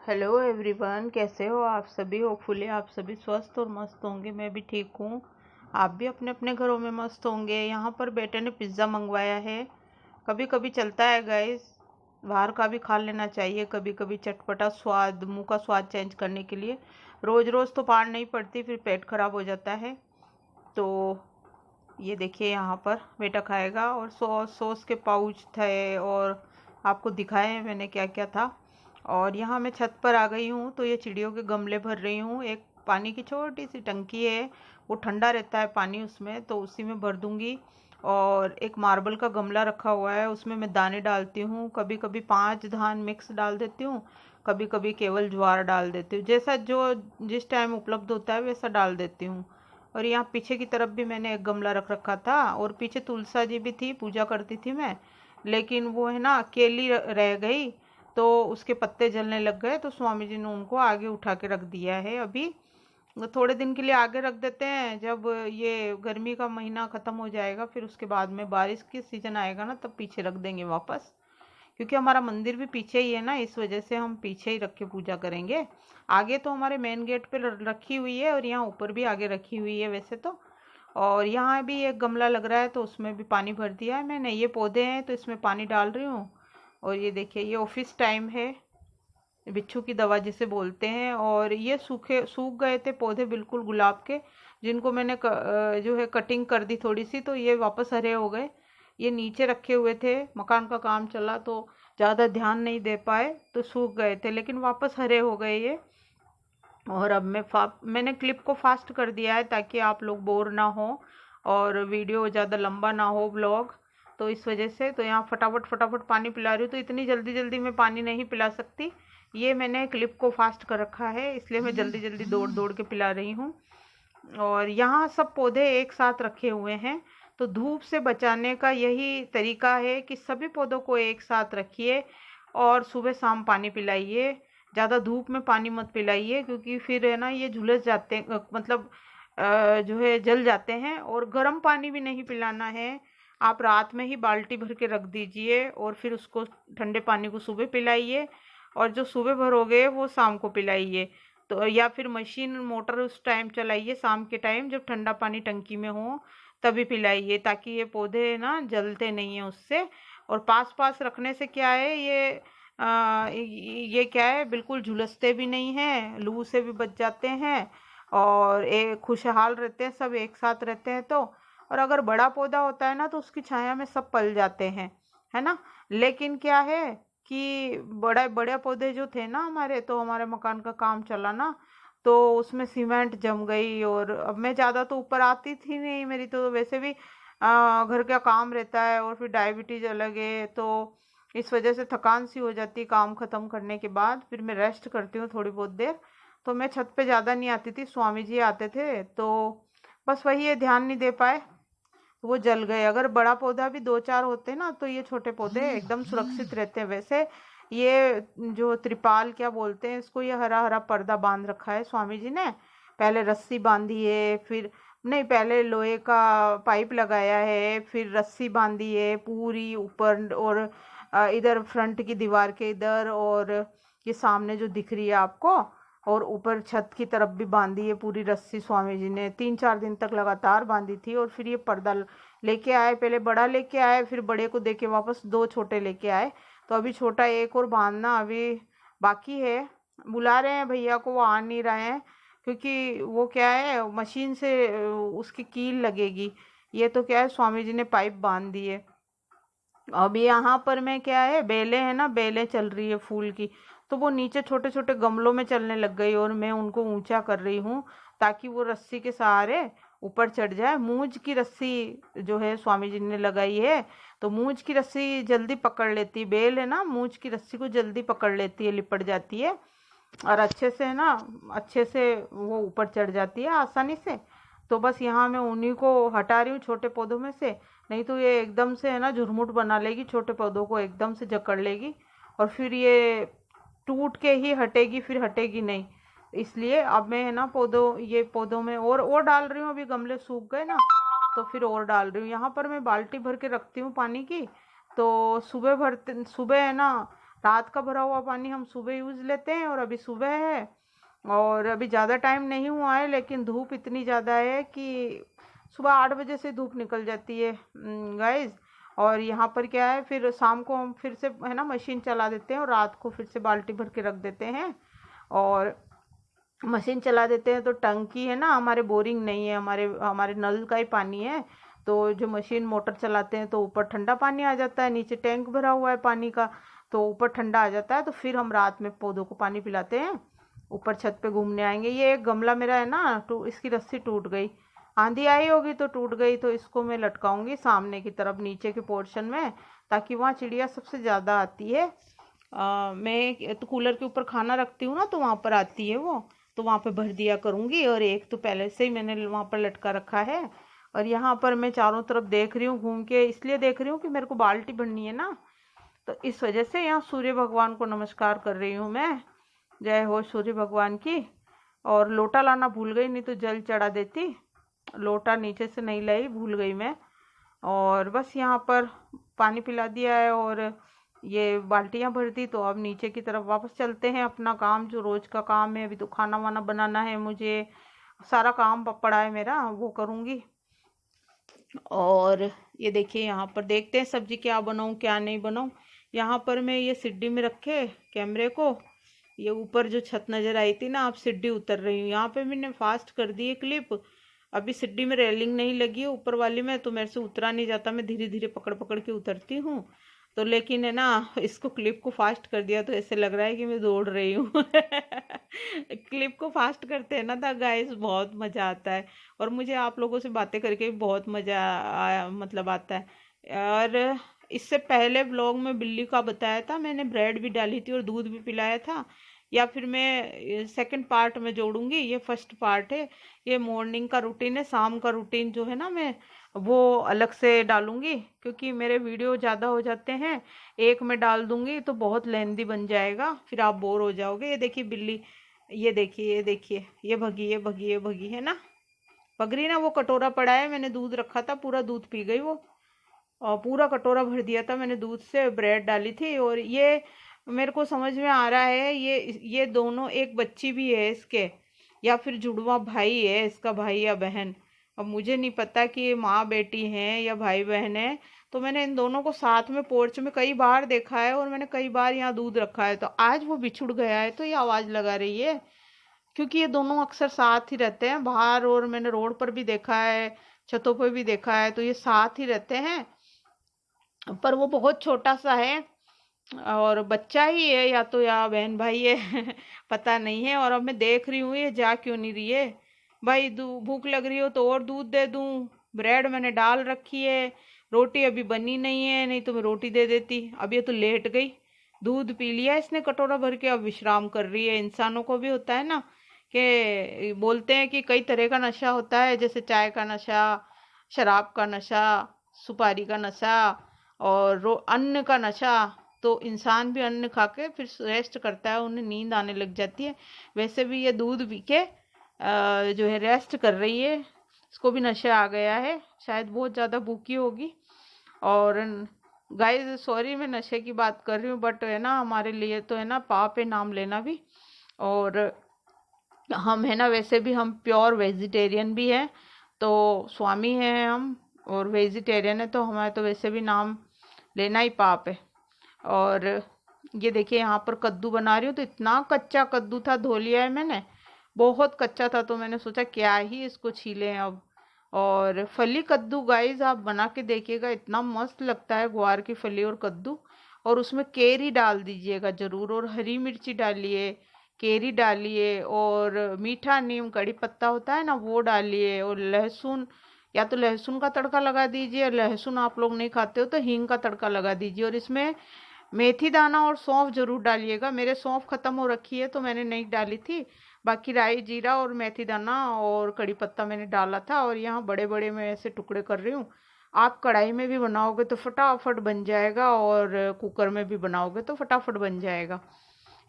Hello everyone, कैसे हो आप सभी। होपफुली आप सभी स्वस्थ और मस्त होंगे। मैं भी ठीक हूँ। आप भी अपने अपने घरों में मस्त होंगे। यहाँ पर बेटे ने पिज़्ज़ा मंगवाया है। कभी कभी चलता है गाइस, बाहर का भी खा लेना चाहिए। कभी कभी चटपटा स्वाद, मुंह का स्वाद चेंज करने के लिए। रोज़ रोज़ तो पार नहीं पड़ती, फिर पेट खराब हो जाता है। तो ये देखिए, यहाँ पर बेटा खाएगा। और सॉस सॉस के पाउच थे, और आपको दिखाए हैं मैंने क्या क्या था। और यहाँ मैं छत पर आ गई हूँ, तो ये चिड़ियों के गमले भर रही हूँ। एक पानी की छोटी सी टंकी है, वो ठंडा रहता है पानी उसमें, तो उसी में भर दूंगी। और एक मार्बल का गमला रखा हुआ है, उसमें मैं दाने डालती हूँ। कभी कभी 5 धान मिक्स डाल देती हूँ, कभी कभी केवल ज्वार डाल देती हूँ। जैसा जो जिस टाइम उपलब्ध होता है वैसा डाल देती हूँ। और यहाँ पीछे की तरफ भी मैंने एक गमला रख रखा था, और पीछे तुलसा जी भी थी, पूजा करती थी मैं। लेकिन वो है ना, अकेली रह गई, तो उसके पत्ते जलने लग गए, तो स्वामी जी ने उनको आगे उठा के रख दिया है। अभी थोड़े दिन के लिए आगे रख देते हैं, जब ये गर्मी का महीना खत्म हो जाएगा फिर उसके बाद में बारिश की सीजन आएगा ना, तब पीछे रख देंगे वापस। क्योंकि हमारा मंदिर भी पीछे ही है ना, इस वजह से हम पीछे ही रख के पूजा करेंगे। आगे तो हमारे मेन गेट पे रखी हुई है, और यहाँ ऊपर भी आगे रखी हुई है वैसे तो। और यहाँ भी एक गमला लग रहा है, तो उसमें भी पानी भर दिया है मैंने। ये पौधे हैं तो इसमें पानी डाल रही हूँ। और ये देखिए, ये ऑफिस टाइम है, बिच्छू की दवा जिसे बोलते हैं। और ये सूख गए थे पौधे बिल्कुल गुलाब के, जिनको मैंने जो है कटिंग कर दी थोड़ी सी, तो ये वापस हरे हो गए। ये नीचे रखे हुए थे, मकान का काम चला तो ज़्यादा ध्यान नहीं दे पाए, तो सूख गए थे, लेकिन वापस हरे हो गए ये। और अब मैंने क्लिप को फास्ट कर दिया है, ताकि आप लोग बोर ना हो और वीडियो ज़्यादा लंबा ना हो, ब्लॉग। तो इस वजह से तो यहाँ फटाफट फटाफट पानी पिला रही हूँ। तो इतनी जल्दी जल्दी मैं पानी नहीं पिला सकती, ये मैंने क्लिप को फास्ट कर रखा है, इसलिए मैं जल्दी जल्दी दौड़ दौड़ के पिला रही हूँ। और यहाँ सब पौधे एक साथ रखे हुए हैं, तो धूप से बचाने का यही तरीका है कि सभी पौधों को एक साथ रखिए, और सुबह शाम पानी पिलाइए। ज़्यादा धूप में पानी मत पिलाइए, क्योंकि फिर है ना, ये झुलस जाते हैं, मतलब जो है जल जाते हैं। और गर्म पानी भी नहीं पिलाना है, आप रात में ही बाल्टी भर के रख दीजिए, और फिर उसको ठंडे पानी को सुबह पिलाइए। और जो सुबह भरोगे वो शाम को पिलाइए। तो या फिर मशीन मोटर उस टाइम चलाइए, शाम के टाइम जब ठंडा पानी टंकी में हो तभी पिलाइए, ताकि ये पौधे ना जलते नहीं हैं उससे। और पास पास रखने से क्या है, ये क्या है, बिल्कुल झुलसते भी नहीं हैं, लू से भी बच जाते हैं, और एक खुशहाल रहते हैं, सब एक साथ रहते हैं तो। और अगर बड़ा पौधा होता है ना, तो उसकी छाया में सब पल जाते हैं, है ना। लेकिन क्या है कि बड़ा बड़े पौधे जो थे ना हमारे, तो हमारे मकान का काम चला ना, तो उसमें सीमेंट जम गई। और अब मैं ज़्यादा तो ऊपर आती थी नहीं, मेरी तो वैसे भी घर का काम रहता है, और फिर डायबिटीज अलग है, तो इस वजह से थकान सी हो जाती काम खत्म करने के बाद। फिर मैं रेस्ट करती हूँ थोड़ी बहुत देर, तो मैं छत पे ज़्यादा नहीं आती थी, स्वामी जी आते थे, तो बस वही है, ध्यान नहीं दे पाए, वो जल गए। अगर बड़ा पौधा भी 2-4 होते ना, तो ये छोटे पौधे एकदम सुरक्षित रहते हैं। वैसे ये जो त्रिपाल क्या बोलते हैं इसको, ये हरा हरा पर्दा बांध रखा है स्वामी जी ने। पहले रस्सी बांधी है, फिर नहीं, पहले लोहे का पाइप लगाया है, फिर रस्सी बांधी है पूरी ऊपर, और इधर फ्रंट की दीवार के इधर, और ये सामने जो दिख रही है आपको, और ऊपर छत की तरफ भी बांधी है पूरी रस्सी। स्वामी जी ने 3-4 दिन तक लगातार बांधी थी। और फिर ये पर्दा लेके आए, पहले बड़ा लेके आए, फिर बड़े को देके वापस 2 छोटे लेके आए। तो अभी छोटा एक और बांधना अभी बाकी है। बुला रहे हैं भैया को, वो आ नहीं रहे हैं, क्योंकि वो क्या है, मशीन से उसकी कील लगेगी। ये तो क्या है, स्वामी जी ने पाइप बांध दी है। अब यहाँ पर मैं क्या है, बेलें है ना, बेलें चल रही है फूल की, तो वो नीचे छोटे छोटे गमलों में चलने लग गई, और मैं उनको ऊंचा कर रही हूँ, ताकि वो रस्सी के सहारे ऊपर चढ़ जाए। मूंज की रस्सी जो है स्वामी जी ने लगाई है, तो मूंज की रस्सी जल्दी पकड़ लेती, बेल है ना, मूंज की रस्सी को जल्दी पकड़ लेती है, लिपट जाती है, और अच्छे से है ना, अच्छे से वो ऊपर चढ़ जाती है आसानी से। तो बस यहाँ मैं उन्हीं को हटा रही हूँ छोटे पौधों में से, नहीं तो ये एकदम से है ना झुरमुट बना लेगी, छोटे पौधों को एकदम से जकड़ लेगी, और फिर ये टूट के ही हटेगी, फिर हटेगी नहीं। इसलिए अब मैं है ना ये पौधों में और डाल रही हूँ। अभी गमले सूख गए ना, तो फिर और डाल रही हूँ। यहाँ पर मैं बाल्टी भर के रखती हूँ पानी की, तो सुबह है ना, रात का भरा हुआ पानी हम सुबह यूज़ लेते हैं, और अभी सुबह है और अभी ज़्यादा टाइम नहीं हुआ है, लेकिन धूप इतनी ज़्यादा है कि सुबह 8 बजे से धूप निकल जाती है गाइस। और यहाँ पर क्या है, फिर शाम को हम फिर से है ना मशीन चला देते हैं, और रात को फिर से बाल्टी भर के रख देते हैं। और मशीन चला देते हैं तो टंकी है ना, हमारे बोरिंग नहीं है, हमारे हमारे नल का ही पानी है। तो जो मशीन मोटर चलाते हैं तो ऊपर ठंडा पानी आ जाता है, नीचे टैंक भरा हुआ है पानी का, तो ऊपर ठंडा आ जाता है। तो फिर हम रात में पौधों को पानी पिलाते हैं। ऊपर छत पे घूमने आएंगे। ये एक गमला मेरा है ना, इसकी रस्सी टूट गई, आंधी आई होगी तो टूट गई, तो इसको मैं लटकाऊंगी सामने की तरफ नीचे के पोर्शन में, ताकि वहाँ चिड़िया सबसे ज़्यादा आती है। मैं तो कूलर के ऊपर खाना रखती हूँ ना, तो वहाँ पर आती है वो, तो वहाँ पे भर दिया करूँगी। और एक तो पहले से ही मैंने वहाँ पर लटका रखा है। और यहाँ पर मैं चारों तरफ देख रही हूँ घूम के, इसलिए देख रही हूँ कि मेरे को बाल्टी भरनी है ना, तो इस वजह से यहाँ सूर्य भगवान को नमस्कार कर रही हूँ मैं। जय हो सूर्य भगवान की। और लोटा लाना भूल गई, नहीं तो जल चढ़ा देती। लोटा नीचे से नहीं लाई, भूल गई मैं। और बस यहाँ पर पानी पिला दिया है और ये बाल्टियाँ भर दी, तो अब नीचे की तरफ वापस चलते हैं। अपना काम जो रोज का काम है, अभी तो खाना वाना बनाना है मुझे, सारा काम पड़ा है मेरा, वो करूँगी। और ये देखिए यहाँ पर देखते हैं सब्जी क्या बनाऊँ क्या नहीं बनाऊँ। यहाँ पर मैं ये सीढ़ी में रखे कैमरे को, ये ऊपर जो छत नज़र आई थी ना, आप सीढ़ी उतर रही हूँ। यहाँ पे मैंने फास्ट कर दी है क्लिप। अभी सीढ़ी में रेलिंग नहीं लगी है ऊपर वाली में, तो मेरे से उतरा नहीं जाता, मैं धीरे धीरे पकड़ पकड़ के उतरती हूँ। तो लेकिन है ना, इसको क्लिप को फास्ट कर दिया तो ऐसे लग रहा है कि मैं दौड़ रही हूँ। क्लिप को फास्ट करते हैं ना तो गाइस बहुत मज़ा आता है। और मुझे आप लोगों से बातें करके भी बहुत मज़ा आया, मतलब आता है। और इससे पहले ब्लॉग में बिल्ली का बताया था मैंने, ब्रेड भी डाली थी और दूध भी पिलाया था। या फिर मैं सेकंड पार्ट में जोड़ूंगी, ये फर्स्ट पार्ट है। ये मॉर्निंग का रूटीन है, शाम का रूटीन जो है ना मैं वो अलग से डालूंगी, क्योंकि मेरे वीडियो ज़्यादा हो जाते हैं। एक में डाल दूंगी तो बहुत लेंदी बन जाएगा, फिर आप बोर हो जाओगे। ये देखिए बिल्ली, ये देखिए ये देखिए, ये भगी ये भगी ये भगी है ना, भग रही ना। वो कटोरा पड़ा है, मैंने दूध रखा था, पूरा दूध पी गई वो, और पूरा कटोरा भर दिया था मैंने दूध से, ब्रेड डाली थी। और ये मेरे को समझ में आ रहा है, ये दोनों, एक बच्ची भी है इसके, या फिर जुड़वा भाई है इसका, भाई या बहन। अब मुझे नहीं पता कि ये माँ बेटी हैं या भाई बहन है। तो मैंने इन दोनों को साथ में पोर्च में कई बार देखा है, और मैंने कई बार यहाँ दूध रखा है। तो आज वो बिछुड़ गया है तो ये आवाज़ लगा रही है, क्योंकि ये दोनों अक्सर साथ ही रहते हैं बाहर, और मैंने रोड पर भी देखा है, छतों पर भी देखा है, तो ये साथ ही रहते हैं। पर वो बहुत छोटा सा है, और बच्चा ही है या तो, या बहन भाई है। पता नहीं है। और अब मैं देख रही हूँ ये जा क्यों नहीं रही है। भाई भूख लग रही हो तो और दूध दे दूँ, ब्रेड मैंने डाल रखी है, रोटी अभी बनी नहीं है, नहीं तो मैं रोटी दे देती। अब ये तो लेट गई, दूध पी लिया इसने कटोरा भर के, अब विश्राम कर रही है। इंसानों को भी होता है ना, कि बोलते हैं कि कई तरह का नशा होता है, जैसे चाय का नशा, शराब का नशा, सुपारी का नशा, और अन्न का नशा। तो इंसान भी अन्न खा के फिर रेस्ट करता है, उन्हें नींद आने लग जाती है। वैसे भी ये दूध पी के जो है रेस्ट कर रही है, इसको भी नशा आ गया है, शायद बहुत ज़्यादा भूखी होगी। और गाइस सॉरी मैं नशे की बात कर रही हूँ, बट है ना हमारे लिए तो है ना पाप है नाम लेना भी। और हम है ना वैसे भी हम प्योर वेजिटेरियन भी हैं, तो स्वामी हैं हम, और वेजिटेरियन है, तो हमारे तो वैसे भी नाम लेना ही पाप है। और ये देखिए यहाँ पर कद्दू बना रही हूँ, तो इतना कच्चा कद्दू था, धो लिया है मैंने, बहुत कच्चा था, तो मैंने सोचा क्या ही इसको छीलें अब। और फली कद्दू गाइस आप बना के देखिएगा, इतना मस्त लगता है, ग्वार की फली और कद्दू। और उसमें केरी डाल दीजिएगा ज़रूर, और हरी मिर्ची डालिए, केरी डालिए, और मीठा नीम कड़ी पत्ता होता है ना वो डालिए, और लहसुन, या तो लहसुन का तड़का लगा दीजिए, लहसुन आप लोग नहीं खाते हो तो हींग का तड़का लगा दीजिए। और इसमें मेथी दाना और सौंफ जरूर डालिएगा। मेरे सौंफ खत्म हो रखी है तो मैंने नहीं डाली थी, बाकी राई जीरा और मेथी दाना और कड़ी पत्ता मैंने डाला था। और यहाँ बड़े बड़े मैं ऐसे टुकड़े कर रही हूँ। आप कढ़ाई में भी बनाओगे तो फटाफट बन जाएगा, और कुकर में भी बनाओगे तो फटाफट बन जाएगा,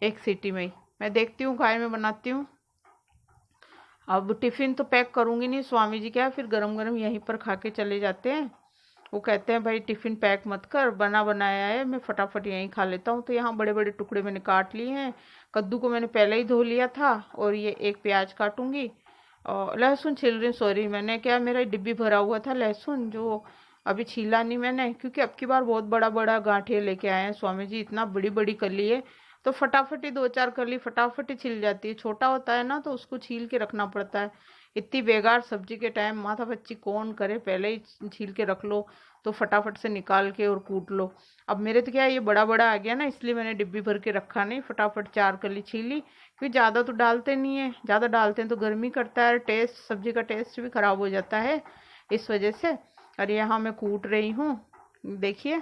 एक सीटी में ही। मैं देखती हूँ गाय में बनाती हूँ। अब टिफ़िन तो पैक करूँगी नहीं, स्वामी जी क्या फिर गरम गरम यहीं पर खा के चले जाते हैं। वो कहते हैं भाई टिफ़िन पैक मत कर, बना बनाया है, मैं फटाफट यहीं खा लेता हूँ। तो यहाँ बड़े बड़े टुकड़े मैंने काट लिए हैं। कद्दू को मैंने पहले ही धो लिया था। और ये एक प्याज काटूंगी और लहसुन छील रही हूँ। सॉरी, मैंने क्या, मेरा डिब्बी भरा हुआ था लहसुन, जो अभी छीला नहीं मैंने, क्योंकि अब की बार बहुत बड़ा बड़ा गांठे लेके आए हैं स्वामी जी, इतना बड़ी बड़ी कली है। तो फटाफट ही दो चार कली फटाफट ही छिल जाती है। छोटा होता है ना तो उसको छील के रखना पड़ता है। इतनी बेकार सब्जी के टाइम माथा पच्ची कौन करे, पहले ही छील के रख लो तो फटाफट से निकाल के और कूट लो। अब मेरे तो क्या है, ये बड़ा बड़ा आ गया ना, इसलिए मैंने डिब्बी भर के रखा नहीं, फटाफट चार कली छीली। क्योंकि ज़्यादा तो डालते नहीं है, ज़्यादा डालते हैं तो गर्मी करता है, टेस्ट सब्जी का टेस्ट भी खराब हो जाता है इस वजह से। और यहाँ मैं कूट रही हूँ, देखिए।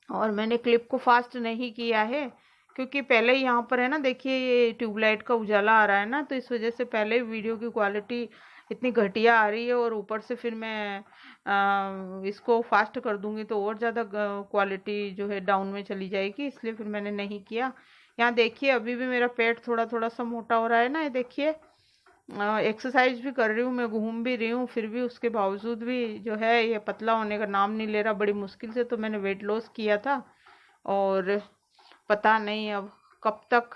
और मैंने क्लिप को फास्ट नहीं किया है, क्योंकि पहले ही यहाँ पर है ना, देखिए ये ट्यूबलाइट का उजाला आ रहा है ना, तो इस वजह से पहले वीडियो की क्वालिटी इतनी घटिया आ रही है। और ऊपर से फिर मैं इसको फास्ट कर दूंगी तो और ज़्यादा क्वालिटी जो है डाउन में चली जाएगी, इसलिए फिर मैंने नहीं किया। यहाँ देखिए अभी भी मेरा पेट थोड़ा थोड़ा सा मोटा हो रहा है ना, ये देखिए। एक्सरसाइज भी कर रही हूँ मैं, घूम भी रही हूँ, फिर भी उसके बावजूद भी जो है ये पतला होने का नाम नहीं ले रहा। बड़ी मुश्किल से तो मैंने वेट लॉस किया था, और पता नहीं अब कब तक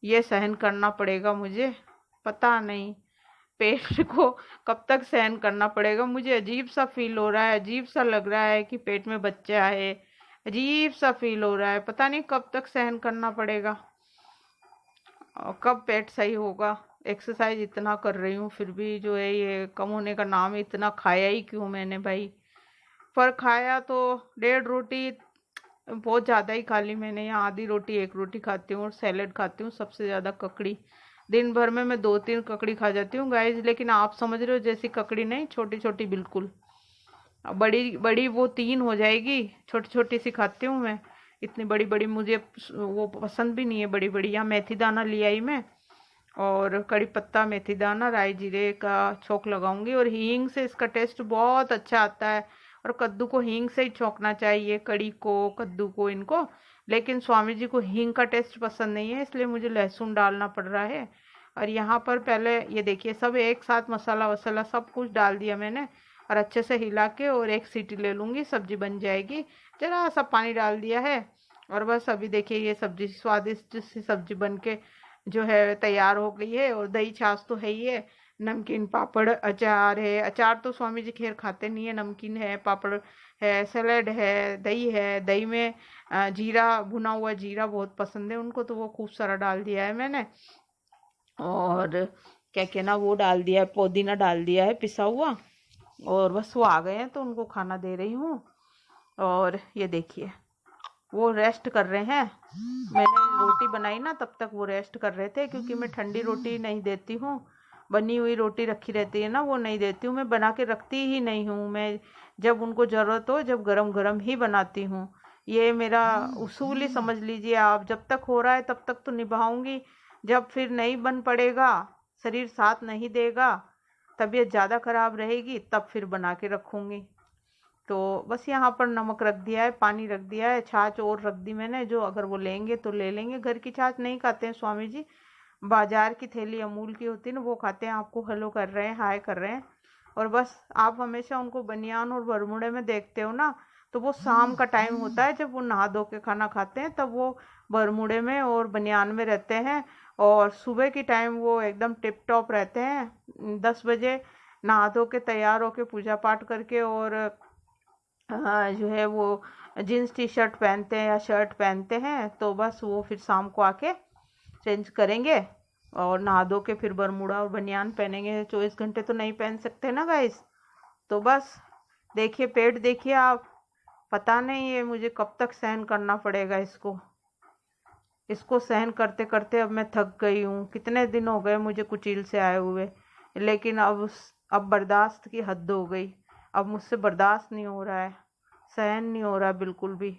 ये सहन करना पड़ेगा मुझे, पता नहीं पेट को कब तक सहन करना पड़ेगा। मुझे अजीब सा फील हो रहा है, अजीब सा लग रहा है कि पेट में बच्चा है, अजीब सा फील हो रहा है। पता नहीं कब तक सहन करना पड़ेगा और कब पेट सही होगा। एक्सरसाइज इतना कर रही हूँ फिर भी जो है ये कम होने का नाम है। इतना खाया ही क्यों मैंने भाई, पर खाया तो 1.5 रोटी बहुत ज़्यादा ही खा ली मैंने। यहाँ आधी रोटी 1 रोटी खाती हूँ और सैलेड खाती हूँ, सबसे ज़्यादा ककड़ी। दिन भर में मैं 2-3 ककड़ी खा जाती हूँ गाइस, लेकिन आप समझ रहे हो जैसी ककड़ी नहीं, छोटी छोटी बिल्कुल। बड़ी बड़ी वो 3 हो जाएगी, छोटी छोटी सी खाती हूँ मैं। इतनी बड़ी बड़ी मुझे वो पसंद भी नहीं है बड़ी बड़ी। यहाँ मेथी दाना लिया ही मैं, और कड़ी पत्ता, मेथी दाना, राई जीरे का छौंक लगाऊंगी। और हींग से इसका टेस्ट बहुत अच्छा आता है। और कद्दू को हींग से ही छौंकना चाहिए, कड़ी को, कद्दू को, इनको। लेकिन स्वामी जी को हींग का टेस्ट पसंद नहीं है, इसलिए मुझे लहसुन डालना पड़ रहा है। और यहाँ पर पहले ये देखिए सब एक साथ मसाला वसाला सब कुछ डाल दिया मैंने, और अच्छे से हिला के और एक सीटी ले लूँगी, सब्जी बन जाएगी। जरा सा पानी डाल दिया है और बस अभी देखिए ये सब्जी स्वादिष्ट सी सब्जी बन के जो है तैयार हो गई है। और दही छाछ तो है ही है, नमकीन पापड़, अचार है। अचार तो स्वामी जी खैर खाते नहीं है, नमकीन है, पापड़ है, सैलेड है, दही है। दही में जीरा, भुना हुआ जीरा बहुत पसंद है उनको, तो वो खूब सारा डाल दिया है मैंने। और क्या कहना, वो डाल दिया है, पुदीना डाल दिया है पिसा हुआ। और बस वो आ गए हैं तो उनको खाना दे रही हूँ। और ये देखिए वो रेस्ट कर रहे हैं। मैंने रोटी बनाई ना तब तक वो रेस्ट कर रहे थे, क्योंकि मैं ठंडी रोटी नहीं देती हूँ। बनी हुई रोटी रखी रहती है ना, वो नहीं देती हूँ मैं, बना के रखती ही नहीं हूँ मैं। जब उनको ज़रूरत हो, जब गरम गरम ही बनाती हूँ। ये मेरा उसूल ही समझ लीजिए आप। जब तक हो रहा है तब तक तो निभाऊंगी, जब फिर नहीं बन पड़ेगा, शरीर साथ नहीं देगा, तबीयत ज़्यादा खराब रहेगी, तब फिर बना के रखूँगी। तो बस यहाँ पर नमक रख दिया है, पानी रख दिया है, छाछ और रख दी मैंने, जो अगर वो लेंगे तो ले लेंगे। घर की छाछ नहीं खाते हैं स्वामी जी, बाजार की थैली अमूल की होती है ना, वो खाते हैं। आपको हेलो कर रहे हैं, हाय कर रहे हैं। और बस आप हमेशा उनको बनियान और बरमूडे में देखते हो ना, तो वो शाम का टाइम होता है जब वो नहा धो के खाना खाते हैं, तब वो बरमूडे में और बनियान में रहते हैं। और सुबह की टाइम वो एकदम टिप टॉप रहते हैं, 10 बजे नहा धो के तैयार होके पूजा पाठ करके, और जो है वो जीन्स टी शर्ट पहनते हैं या शर्ट पहनते हैं। तो बस वो फिर शाम को आके चेंज करेंगे और नहा धो के फिर बरमूडा और बनियान पहनेंगे। 24 घंटे तो नहीं पहन सकते ना गाइस। तो बस देखिए पेट देखिए आप, पता नहीं ये मुझे कब तक सहन करना पड़ेगा इसको। इसको सहन करते करते अब मैं थक गई हूँ। कितने दिन हो गए मुझे कुचील से आए हुए, लेकिन अब बर्दाश्त की हद हो गई। अब मुझसे बर्दाश्त नहीं हो रहा है, सहन नहीं हो रहा बिल्कुल भी।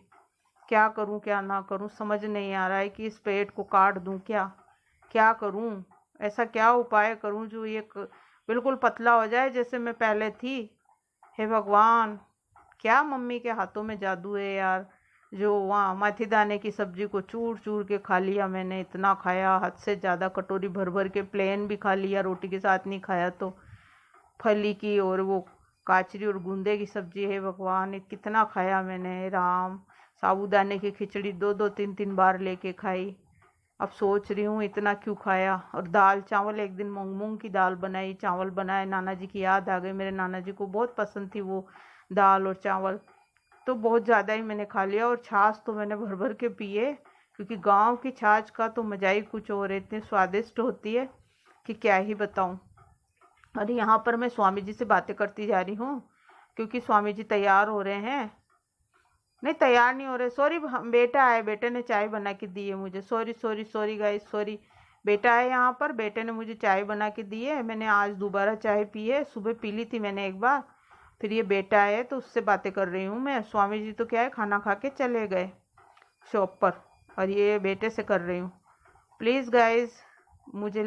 क्या करूं क्या ना करूं समझ नहीं आ रहा है कि इस पेट को काट दूं, क्या करूं, ऐसा क्या उपाय करूं जो ये बिल्कुल पतला हो जाए जैसे मैं पहले थी। हे भगवान, क्या मम्मी के हाथों में जादू है यार। जो वहाँ मेथी दाने की सब्जी को चूर चूर के खा लिया मैंने, इतना खाया हद से ज़्यादा, कटोरी भर भर के, प्लेन भी खा लिया, रोटी के साथ नहीं खाया तो फली की और वो काचरी और गूंदे की सब्जी है। भगवान, कितना खाया मैंने राम। साबूदाने की खिचड़ी 2-2 3-3 बार लेके खाई। अब सोच रही हूँ इतना क्यों खाया। और दाल चावल एक दिन मूंग की दाल बनाई, चावल बनाए। नाना जी की याद आ गई, मेरे नाना जी को बहुत पसंद थी वो दाल और चावल, तो बहुत ज़्यादा ही मैंने खा लिया। और छाछ तो मैंने भर भर के पिए, क्योंकि गांव की छाछ का तो मज़ा ही कुछ और है, इतनी स्वादिष्ट होती है कि क्या ही बताऊं। अरे यहाँ पर मैं स्वामी जी से बातें करती जा रही हूँ, क्योंकि स्वामी जी तैयार हो रहे हैं। नहीं, तैयार नहीं हो रहे, सॉरी। बेटा है, बेटे ने चाय बना के दी है मुझे। Sorry sorry sorry guys, sorry. बेटा है यहाँ पर, बेटे ने मुझे चाय बना के दी है। मैंने आज दोबारा चाय पी है, सुबह पी ली थी मैंने एक बार। फिर ये बेटा है तो उससे बातें कर रही हूँ मैं। स्वामी जी तो क्या है, खाना खा के चले गए शॉप पर, और ये बेटे से कर रही हूँ। प्लीज़ गाइज, मुझे